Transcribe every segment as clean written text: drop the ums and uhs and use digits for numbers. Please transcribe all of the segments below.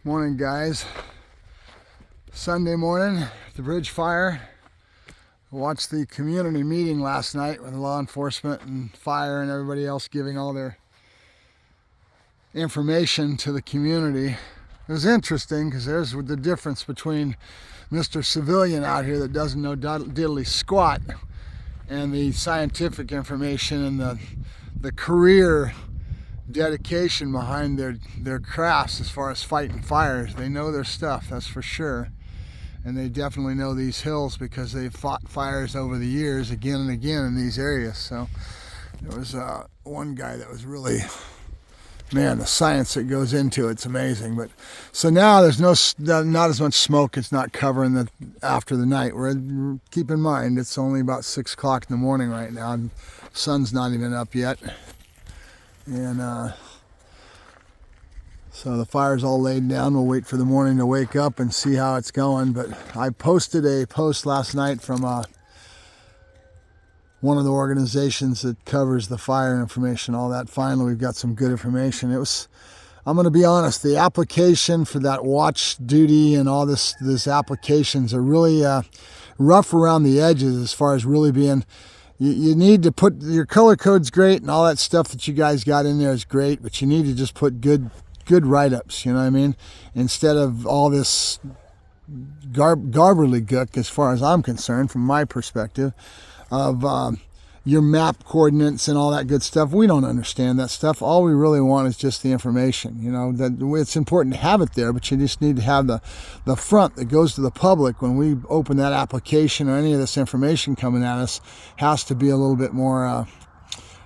Morning, guys. Sunday morning, the bridge fire. I watched the community meeting last night with law enforcement and fire and everybody else giving all their information to the community. It was interesting because there's the difference between Mr. Civilian out here that doesn't know diddly squat and the scientific information and the career dedication behind their crafts as far as fighting fires. They know their stuff, that's for sure. And they definitely know these hills because they've fought fires over the years again and again in these areas. So there was one guy that was really, man, the science that goes into it's amazing. But so now there's not as much smoke. It's not covering after the night. Keep in mind it's only about 6 o'clock in the morning right now, and the sun's not even up yet. And so the fire's all laid down. We'll wait for the morning to wake up and see how it's going. But I posted a post last night from one of the organizations that covers the fire information, all that. Finally, we've got some good information. I'm going to be honest, the application for that watch duty and all this applications are really rough around the edges as far as really being. You need to put your color code's great and all that stuff that you guys got in there is great, but you need to just put good write-ups, you know what I mean? Instead of all this gobbledygook, as far as I'm concerned, from my perspective, of your map coordinates and all that good stuff. We don't understand that stuff. All we really want is just the information. You know, that it's important to have it there, but you just need to have the front that goes to the public when we open that application or any of this information coming at us has to be a little bit more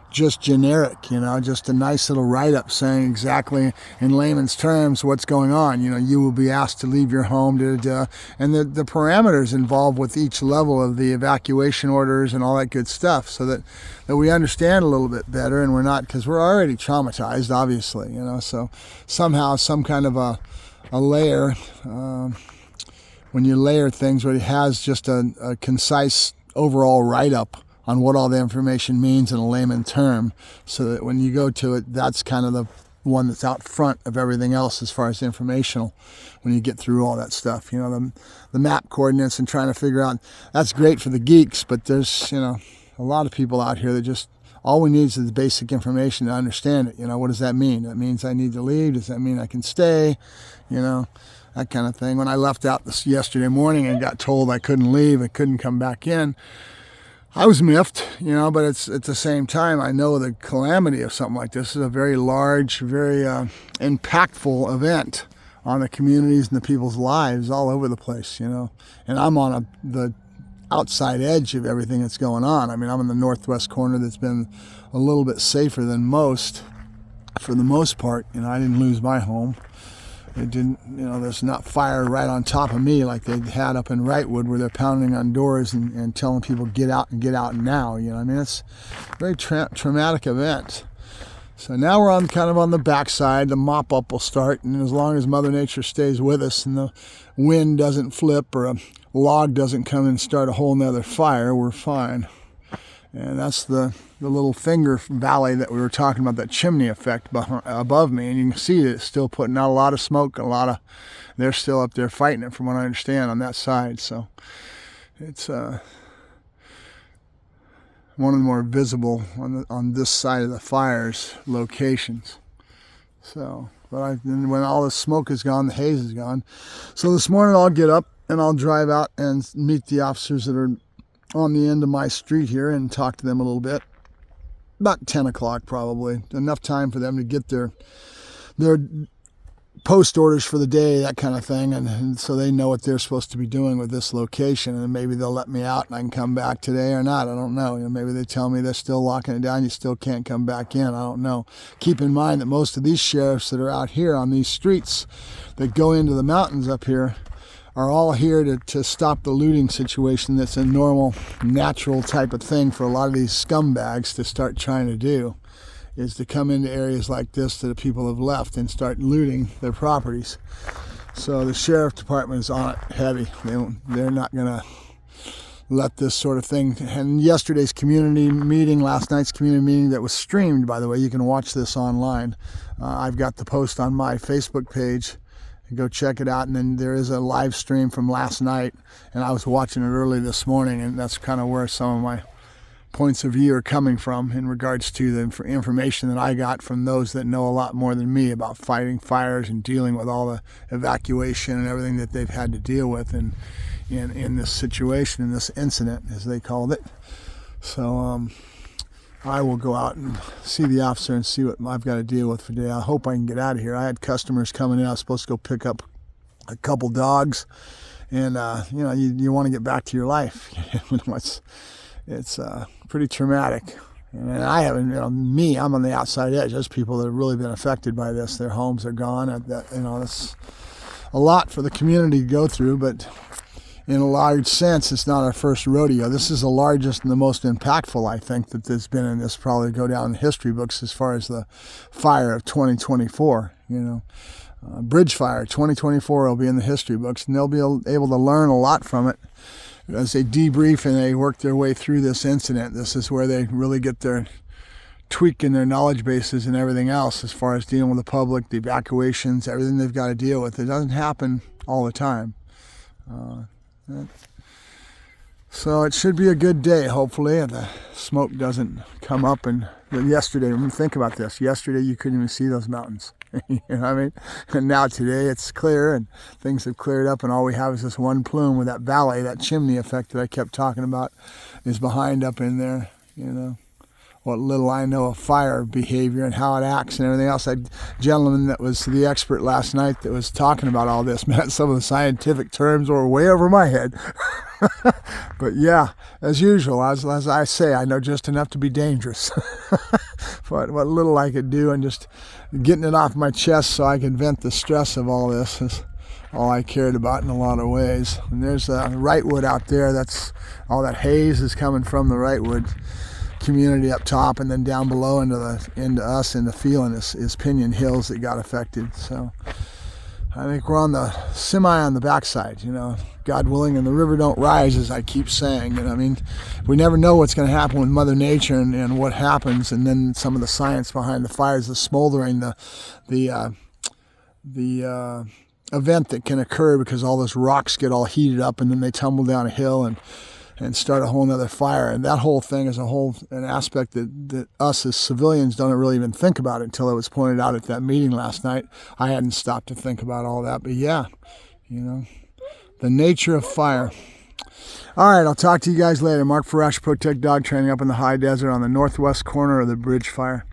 just generic, you know, just a nice little write-up saying exactly in layman's terms what's going on. You know, you will be asked to leave your home, and the parameters involved with each level of the evacuation orders and all that good stuff, so that we understand a little bit better, and we're not, because we're already traumatized, obviously, you know. So somehow some kind of a layer, when you layer things where it has just a concise overall write-up on what all the information means in a layman term, so that when you go to it, that's kind of the one that's out front of everything else as far as informational when you get through all that stuff. You know, the map coordinates and trying to figure out, that's great for the geeks, but there's, you know, a lot of people out here that just, all we need is the basic information to understand it. You know, what does that mean? That means I need to leave? Does that mean I can stay? You know, that kind of thing. When I left out yesterday morning and got told I couldn't leave, I couldn't come back in, I was miffed, you know, but it's at the same time, I know the calamity of something like this is a very large, very impactful event on the communities and the people's lives all over the place, you know. And I'm on the outside edge of everything that's going on. I mean, I'm in the northwest corner that's been a little bit safer than most, for the most part. You know, I didn't lose my home. It didn't, you know, there's not fire right on top of me like they had up in Wrightwood, where they're pounding on doors and telling people get out now. You know, I mean, it's a very traumatic event. So now we're kind of on the backside. The mop up will start, and as long as Mother Nature stays with us and the wind doesn't flip or a log doesn't come and start a whole nother fire, we're fine. And that's the little finger valley that we were talking about, that chimney effect above me. And you can see that it's still putting out a lot of smoke, they're still up there fighting it, from what I understand, on that side. So it's one of the more visible on this side of the fire's locations. So, but when all the smoke is gone, the haze is gone. So this morning I'll get up and I'll drive out and meet the officers that are on the end of my street here and talk to them a little bit. About 10 o'clock probably. Enough time for them to get their post orders for the day, that kind of thing, and so they know what they're supposed to be doing with this location, and maybe they'll let me out and I can come back today or not. I don't know. You know, maybe they tell me they're still locking it down, you still can't come back in. I don't know. Keep in mind that most of these sheriffs that are out here on these streets that go into the mountains up here are all here to stop the looting situation that's a normal, natural type of thing for a lot of these scumbags to start trying to do, is to come into areas like this that the people have left and start looting their properties. So the sheriff department is on it heavy. They're not going to let this sort of thing. And yesterday's community meeting, last night's community meeting that was streamed, by the way, you can watch this online. I've got the post on my Facebook page, Go check it out. And then there is a live stream from last night, and I was watching it early this morning, and that's kind of where some of my points of view are coming from in regards to the information that I got from those that know a lot more than me about fighting fires and dealing with all the evacuation and everything that they've had to deal with in this situation, in this incident, as they called it. So I will go out and see the officer and see what I've got to deal with for today. I hope I can get out of here. I had customers coming in. I was supposed to go pick up a couple dogs, and you want to get back to your life. It's pretty traumatic. And I haven't, I'm on the outside edge. There's people that have really been affected by this. Their homes are gone. That's a lot for the community to go through, but in a large sense, it's not our first rodeo. This is the largest and the most impactful, I think, that there's been in this. Probably go down in history books as far as the fire of 2024, Bridge Fire 2024 will be in the history books, and they'll be able to learn a lot from it as they debrief and they work their way through this incident. This is where they really get their tweak in their knowledge bases and everything else as far as dealing with the public, the evacuations, everything they've got to deal with. It doesn't happen all the time. So it should be a good day, hopefully, and the smoke doesn't come up. And yesterday, think about this, yesterday you couldn't even see those mountains. You know what I mean? And now today it's clear and things have cleared up, and all we have is this one plume with that valley, that chimney effect that I kept talking about is behind up in there. What little I know of fire behavior and how it acts and everything else. That gentleman that was the expert last night that was talking about all this, man, some of the scientific terms were way over my head. But yeah, as usual, as I say, I know just enough to be dangerous. But what little I could do, and just getting it off my chest so I can vent the stress of all this is all I cared about in a lot of ways. And there's Wrightwood out there. That's all that haze is coming from the Wrightwood community up top, and then down below into us in the field is Pinion Hills that got affected. So I think we're on the backside, God willing, and the river don't rise, as I keep saying. We never know what's going to happen with Mother Nature and what happens, and then some of the science behind the fires, the smoldering, the event that can occur because all those rocks get all heated up and then they tumble down a hill and start a whole nother fire. And that whole thing is an aspect that us as civilians don't really even think about it until it was pointed out at that meeting last night. I hadn't stopped to think about all that, but yeah, the nature of fire. All right, I'll talk to you guys later. Mark Ferrasci, Protect Dog Training up in the high desert on the northwest corner of the Bridge Fire.